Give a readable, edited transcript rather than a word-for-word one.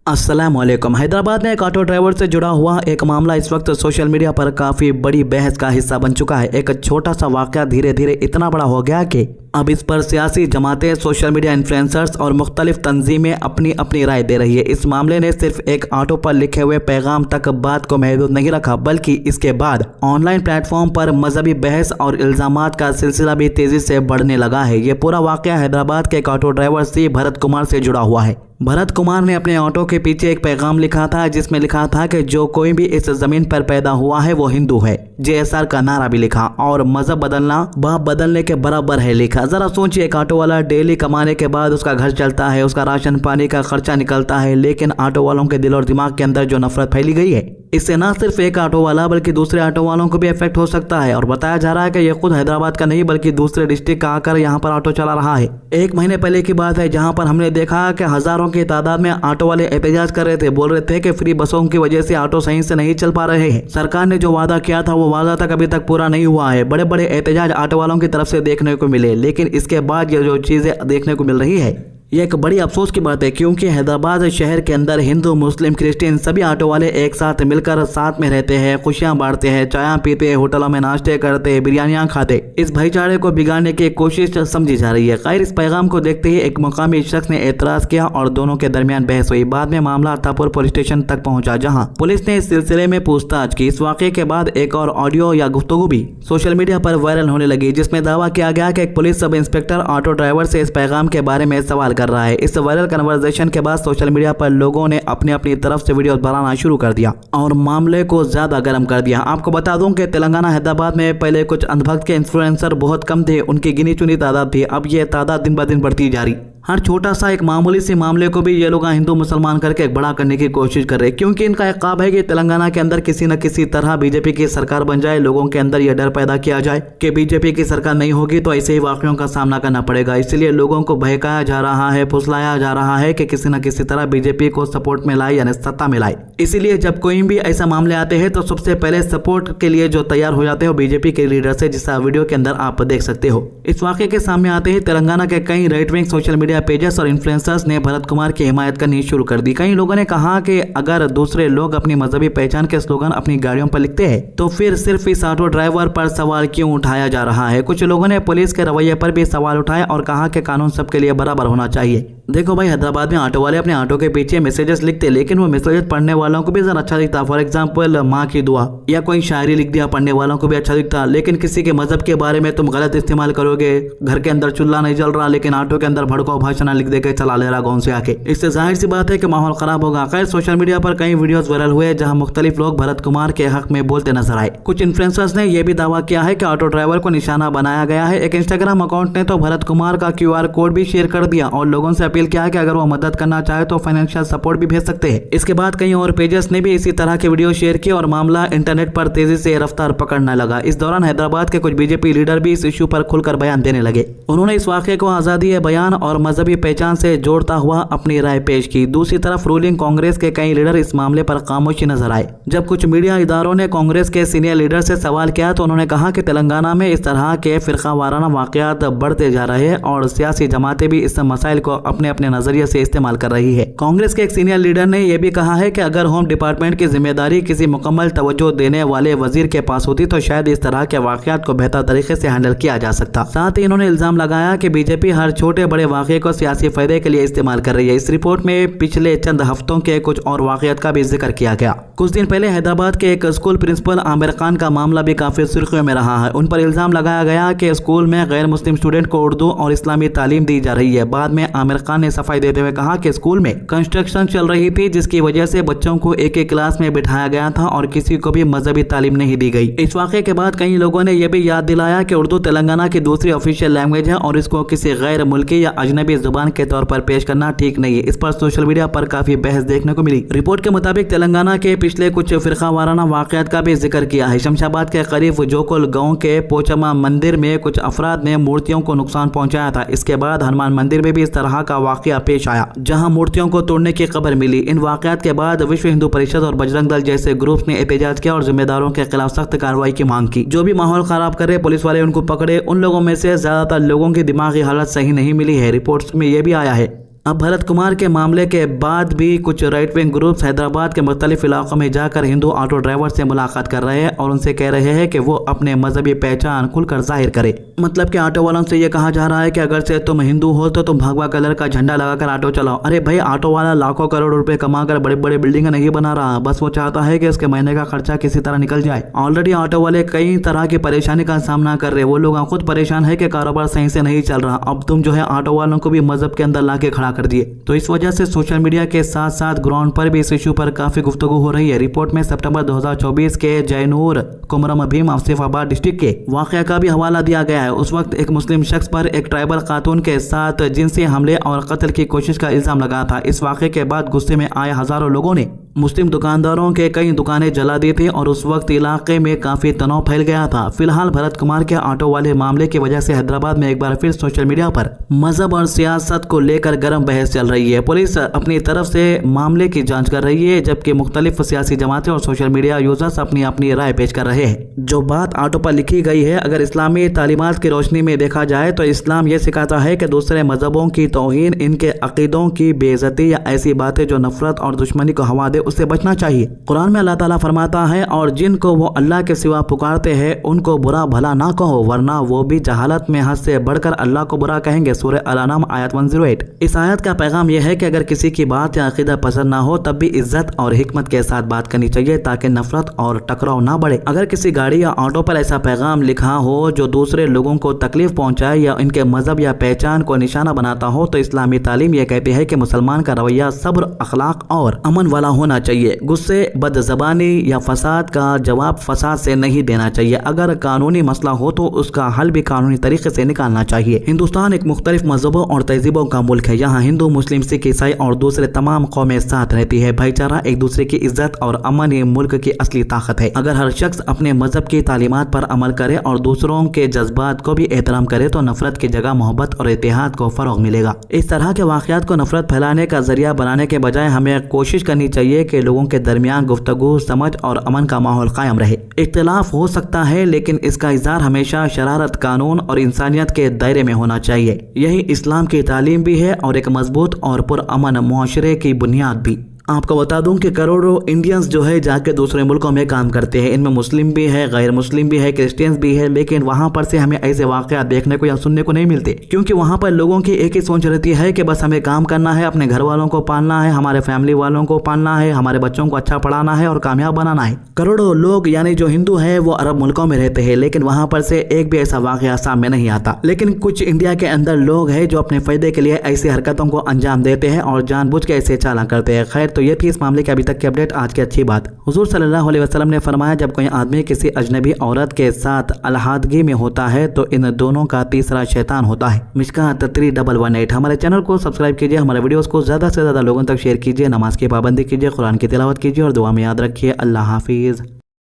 अस्सलामुअलैकुम। हैदराबाद में एक ऑटो ड्राइवर से जुड़ा हुआ एक मामला इस वक्त सोशल मीडिया पर काफ़ी बड़ी बहस का हिस्सा बन चुका है। एक छोटा सा वाक़या धीरे धीरे इतना बड़ा हो गया कि अब इस पर सियासी जमातें, सोशल मीडिया इन्फ्लुएंसर्स और मुख्तलिफ तंजीमें अपनी अपनी राय दे रही है। इस मामले ने सिर्फ एक ऑटो पर लिखे हुए पैगाम तक बात को महदूद नहीं रखा, बल्कि इसके बाद ऑनलाइन प्लेटफॉर्म पर मजहबी बहस और इल्ज़ामात का सिलसिला भी तेजी से बढ़ने लगा है। ये पूरा वाक़या हैदराबाद के एक ऑटो ड्राइवर सी भरत कुमार से जुड़ा हुआ है। भरत कुमार ने अपने ऑटो के पीछे एक पैगाम लिखा था, जिसमें लिखा था कि जो कोई भी इस जमीन पर पैदा हुआ है वो हिंदू है। JSR का नारा भी लिखा और मजहब बदलना बाप बदलने के बराबर है लिखा। जरा सोचिए, एक ऑटो वाला डेली कमाने के बाद उसका घर चलता है, उसका राशन पानी का खर्चा निकलता है, लेकिन ऑटो वालों के दिल और दिमाग के अंदर जो नफरत फैली गई है, इससे न सिर्फ एक ऑटो वाला बल्कि दूसरे ऑटो वालों को भी इफेक्ट हो सकता है। और बताया जा रहा है कि यह खुद हैदराबाद का नहीं बल्कि दूसरे डिस्ट्रिक्ट का आकर यहाँ पर ऑटो चला रहा है। एक महीने पहले की बात है, जहाँ पर हमने देखा कि हजारों की तादाद में ऑटो वाले एहतजाज कर रहे थे, बोल रहे थे कि फ्री बसों की वजह से ऑटो सही से नहीं चल पा रहे हैं। सरकार ने जो वादा किया था वो वादा तक अभी तक पूरा नहीं हुआ है। बड़े बड़े एहतजाज ऑटो वालों की तरफ से देखने को मिले, लेकिन इसके बाद ये जो चीजें देखने को मिल रही है ये एक बड़ी अफसोस की बात है, क्योंकि हैदराबाद शहर के अंदर हिंदू, मुस्लिम, क्रिश्चियन सभी ऑटो वाले एक साथ मिलकर साथ में रहते हैं, खुशियां बांटते हैं, चाय पीते हैं, होटलों में नाश्ते करते हैं, बिरयानियां खाते। इस भाईचारे को बिगाड़ने की कोशिश समझी जा रही है। खैर, इस पैगाम को देखते ही एक मुकामी शख्स ने एतराज किया और दोनों के दरमियान बहस हुई। बाद में मामला अत्तापुर पुलिस स्टेशन तक पहुंचा, जहां पुलिस ने इस सिलसिले में पूछताछ की। इस वाक़े के बाद एक और ऑडियो या गुफ्तगू भी सोशल मीडिया पर वायरल होने लगी, जिसमें दावा किया गया कि एक police sub inspector auto driver से इस पैगाम के बारे में सवाल कर रहा है। इस वायरल कन्वर्सेशन के बाद सोशल मीडिया पर लोगों ने अपनी अपनी तरफ से वीडियो बनाना शुरू कर दिया और मामले को ज्यादा गर्म कर दिया। आपको बता दूं कि तेलंगाना, हैदराबाद में पहले कुछ अंधभक्त के इन्फ्लुएंसर बहुत कम थे, उनकी गिनी चुनी तादाद थी। अब ये तादाद दिन ब दिन बढ़ती जा रही। हर छोटा सा एक मामूली सी मामले को भी ये लोग हिंदू मुसलमान करके एक बड़ा करने की कोशिश कर रहे हैं, क्योंकि इनका एक ख्वाब है कि तेलंगाना के अंदर किसी न किसी तरह बीजेपी की सरकार बन जाए। लोगों के अंदर यह डर पैदा किया जाए कि बीजेपी की सरकार नहीं होगी तो ऐसे ही वाक़ियों का सामना करना पड़ेगा। इसलिए लोगों को बहकाया जा रहा है, फुसलाया जा रहा है कि किसी न किसी तरह बीजेपी को सपोर्ट में लाए, यानी सत्ता में लाए। इसीलिए जब कोई भी ऐसा मामले आते हैं तो सबसे पहले सपोर्ट के लिए जो तैयार हो जाते हो बीजेपी के लीडर से, जिसका वीडियो के अंदर आप देख सकते हो। इस वाक़े के सामने आते ही तेलंगाना के कई right wing social media pages और इन्फ्लुएंसर्स ने भरत कुमार की हिमायत करनी शुरू कर दी। कई लोगों ने कहा कि अगर दूसरे लोग अपनी मजहबी पहचान के स्लोगन अपनी गाड़ियों पर लिखते हैं तो फिर सिर्फ इस ऑटो ड्राइवर पर सवाल क्यों उठाया जा रहा है। कुछ लोगों ने पुलिस के रवैये पर भी सवाल उठाए और कहा कि कानून सबके लिए बराबर होना चाहिए। देखो भाई, हैदराबाद में ऑटो वाले अपने ऑटो के पीछे मैसेजेस लिखते, लेकिन वो मैसेजेस पढ़ने वालों को भी जरा अच्छा दिखता। फॉर एग्जाम्पल, माँ की दुआ या कोई शायरी लिख दिया, पढ़ने वालों को भी अच्छा दिखता। लेकिन किसी के मजहब के बारे में तुम गलत इस्तेमाल करोगे, घर के अंदर चूल्हा नहीं जल रहा लेकिन ऑटो के अंदर भड़काऊ भाषण लिख दे के चला ले रहा गाँव से आके, इससे जाहिर सी बात है कि माहौल खराब होगा। खैर, सोशल मीडिया पर कई वीडियोस वायरल हुए जहां मुख्तलिफ लोग भरत कुमार के हक में बोलते नजर आए। कुछ इन्फ्लुएंसर्स ने यह भी दावा किया है कि ऑटो ड्राइवर को निशाना बनाया गया है। एक इंस्टाग्राम अकाउंट ने तो भरत कुमार का QR कोड भी शेयर कर दिया और लोगों से अपील किया है कि अगर वो मदद करना चाहे तो फाइनेंशियल सपोर्ट भी भेज सकते हैं। इसके बाद कई और पेजेस ने भी इसी तरह के वीडियो शेयर किए और मामला इंटरनेट पर तेजी से रफ्तार पकड़ने लगा। इस दौरान हैदराबाद के कुछ बीजेपी लीडर भी इस इश्यू पर खुलकर बयान देने लगे। उन्होंने इस वाक़े को आज़ादी बयान और मजहबी पहचान से जोड़ता हुआ अपनी राय पेश की। दूसरी तरफ रूलिंग कांग्रेस के कई लीडर इस मामले पर खामोशी नजर आए। जब कुछ मीडिया इदारों ने कांग्रेस के सीनियर लीडर से सवाल किया तो उन्होंने कहा कि तेलंगाना में इस तरह के फिरका वाराना वाक़यात बढ़ते जा रहे हैं और सियासी जमातें भी इस मसाइल को अपने अपने नजरिए से इस्तेमाल कर रही है। कांग्रेस के एक सीनियर लीडर ने यह भी कहा है कि अगर होम डिपार्टमेंट की जिम्मेदारी किसी मुकम्मल तवज्जो देने वाले वजीर के पास होती तो शायद इस तरह के वाक़यात को बेहतर तरीके से हैंडल किया जा सकता। साथ ही इन्होंने इल्जाम लगाया कि बीजेपी हर छोटे बड़े वाक़े को सियासी फायदे के लिए इस्तेमाल कर रही है। इस रिपोर्ट में पिछले चंद हफ्तों के कुछ और वाक़यात का भी जिक्र किया गया। कुछ दिन पहले हैदराबाद के एक स्कूल प्रिंसिपल आमिर खान का मामला भी काफी सुर्खियों में रहा है। उन पर इल्जाम लगाया गया कि स्कूल में गैर मुस्लिम स्टूडेंट को उर्दू और इस्लामी तालीम दी जा रही है। बाद में आमिर खान ने सफाई देते हुए कहा कि स्कूल में कंस्ट्रक्शन चल रही थी, जिसकी वजह से बच्चों को एक एक क्लास में बिठाया गया था और किसी को भी मजहबी तालीम नहीं दी गई। इस वाक़े के बाद कई लोगों ने यह भी याद दिलाया कि उर्दू तेलंगाना की दूसरी ऑफिशियल लैंग्वेज है और इसको किसी गैर मुल्की या अजनबी जुबान के तौर पर पेश करना ठीक नहीं है। इस पर सोशल मीडिया पर काफी बहस देखने को मिली। रिपोर्ट के मुताबिक तेलंगाना के पिछले कुछ फिरका वाराना वाक़यात का भी जिक्र किया है। शमशाबाद के करीब जोकोल गांव के पोचमा मंदिर में कुछ अफराद ने मूर्तियों को नुकसान पहुंचाया था। इसके बाद हनुमान मंदिर में भी इस तरह का वाक़या पेश आया, जहां मूर्तियों को तोड़ने की खबर मिली। इन वाक़यात के बाद विश्व हिंदू परिषद और बजरंग दल जैसे ग्रुप्स ने एहतजाज किया और जिम्मेदारों के खिलाफ सख्त कार्रवाई की मांग की। जो भी माहौल खराब करे पुलिस वाले उनको पकड़े। उन लोगों में से ज्यादातर लोगों की दिमागी हालत सही नहीं मिली है। रिपोर्ट्स में यह भी आया है अब भरत कुमार के मामले के बाद भी कुछ राइट विंग ग्रुप्स हैदराबाद के मुख्तलिफ इलाकों में जाकर हिंदू ऑटो ड्राइवर से मुलाकात कर रहे हैं और उनसे कह रहे हैं कि वो अपने मजहबी पहचान खुलकर जाहिर करे। मतलब कि ऑटो वालों से ये कहा जा रहा है कि अगर से तुम हिंदू हो तो तुम भगवा कलर का झंडा लगाकर ऑटो चलाओ। अरे भाई, ऑटो वाला लाखों करोड़ रुपए कमाकर बड़े बड़े बिल्डिंग नहीं बना रहा, बस वो चाहता है कि उसके महीने का खर्चा किसी तरह निकल जाए। ऑलरेडी ऑटो वाले कई तरह की परेशानी का सामना कर रहे हैं, वो लोग खुद परेशान है कि कारोबार सही से नहीं चल रहा। अब तुम जो है ऑटो वालों को भी मजहब के अंदर लाके खड़ा कर दिए। तो इस वजह से सोशल मीडिया के साथ साथ ग्राउंड पर भी इस इशू पर काफी गुफ्तगू हो रही है। रिपोर्ट में सितंबर 2024 के जयनूर कुमरम भीम आसिफाबाद डिस्ट्रिक्ट के वाकया का भी हवाला दिया गया है। उस वक्त एक मुस्लिम शख्स पर एक ट्राइबल खातून के साथ जिनसी हमले और कत्ल की कोशिश का इल्जाम लगा था। इस वाकये के बाद गुस्से में आए हजारों लोगों ने मुस्लिम दुकानदारों के कई दुकानें जला दी थी और उस वक्त इलाके में काफी तनाव फैल गया था। फिलहाल भरत कुमार के ऑटो वाले मामले की वजह से हैदराबाद में एक बार फिर सोशल मीडिया पर मजहब और सियासत को लेकर गर्म बहस चल रही है। पुलिस अपनी तरफ से मामले की जांच कर रही है, जबकि मुख्तलिफ सियासी जमातें और सोशल मीडिया यूजर्स अपनी अपनी राय पेश कर रहे हैं। जो बात ऑटो पर लिखी गई है, अगर इस्लामी तालीमात की रोशनी में देखा जाए तो इस्लाम ये सिखाता है कि दूसरे मजहबों की तौहीन, इनके अकीदों की बेइज्जती या ऐसी बातें जो नफरत और दुश्मनी को हवा दे उससे बचना चाहिए। कुरान में अल्लाह ताला फरमाता है, और जिनको वो अल्लाह के सिवा पुकारते हैं उनको बुरा भला ना कहो, वरना वो भी जहालत में हद से बढ़कर अल्लाह को बुरा कहेंगे। सूरह अल-अनाम आयत 108। इस आयत का पैगाम यह है कि अगर किसी की बात या अकीदा पसंद ना हो तब भी इज्जत और हिकमत के साथ बात करनी चाहिए ताकि नफरत और टकराव ना बढ़े। अगर किसी गाड़ी या ऑटो पर ऐसा पैगाम लिखा हो जो दूसरे लोगों को तकलीफ पहुंचाए या इनके मजहब या पहचान को निशाना बनाता हो तो इस्लामी तालीम यह कहती है कि मुसलमान का रवैया सब्र, अखलाक और अमन वाला होना चाहिए। गुस्से, बदजबानी या फसाद का जवाब फसाद से नहीं देना चाहिए। अगर कानूनी मसला हो तो उसका हल भी कानूनी तरीके से निकालना चाहिए। हिंदुस्तान एक मुख्तलिफ मजहबों और तहजीबों का मुल्क है। यहाँ हिंदू, मुस्लिम, सिख, ईसाई और दूसरे तमाम कौमें साथ रहती है। भाईचारा, एक दूसरे की इज्जत और अमन ही मुल्क की असली ताकत है। अगर हर शख्स अपने मजहब की तालीमात पर अमल करे और दूसरों के जज्बात को भी एहतराम करे तो नफरत की जगह मोहब्बत और इत्तेहाद को फरोग मिलेगा। इस तरह के वाकयात को नफरत फैलाने का जरिया बनाने के बजाय हमें कोशिश करनी चाहिए कि लोगों के दरमियान गुफ्तगू, समझ और अमन का माहौल कायम रहे। इख्तिलाफ हो सकता है लेकिन इसका इज़हार हमेशा शरारत, कानून और इंसानियत के दायरे में होना चाहिए। यही इस्लाम की तालीम भी है और एक मजबूत और पुरअमन मुआशरे की बुनियाद भी। आपको बता दूं कि करोड़ों इंडियंस जो है जाके दूसरे मुल्कों में काम करते हैं। इनमें मुस्लिम भी है, गैर मुस्लिम भी है, क्रिश्चियंस भी है, लेकिन वहाँ पर से हमें ऐसे वाक़यात देखने को या सुनने को नहीं मिलते, क्योंकि वहाँ पर लोगों की एक ही सोच रहती है कि बस हमें काम करना है, अपने घर वालों को पालना है, हमारे फैमिली वालों को पालना है, हमारे बच्चों को अच्छा पढ़ाना है और कामयाब बनाना है। करोड़ों लोग यानी जो हिंदू है वो अरब मुल्कों में रहते हैं, लेकिन वहाँ पर से एक भी ऐसा वाक़या सामने नहीं आता। लेकिन कुछ इंडिया के अंदर लोग हैं जो अपने फ़ायदे के लिए ऐसी हरकतों को अंजाम देते हैं और जानबूझ के ऐसे चालान करते हैं। खैर, तो ये थी इस मामले की अभी तक की अपडेट। आज की अच्छी बात, हुजूर सल्लल्लाहु अलैहि वसल्लम ने फरमाया, जब कोई आदमी किसी अजनबी औरत के साथ अलहादगी में होता है तो इन दोनों का तीसरा शैतान होता है। मिशकात 3118। हमारे चैनल को सब्सक्राइब कीजिए, हमारे वीडियोस को ज़्यादा से ज़्यादा लोगों तक शेयर कीजिए, नमाज की पाबंदी कीजिए, कुरान की तिलावत कीजिए और दुआ में याद रखिए। अल्लाह हाफिज़।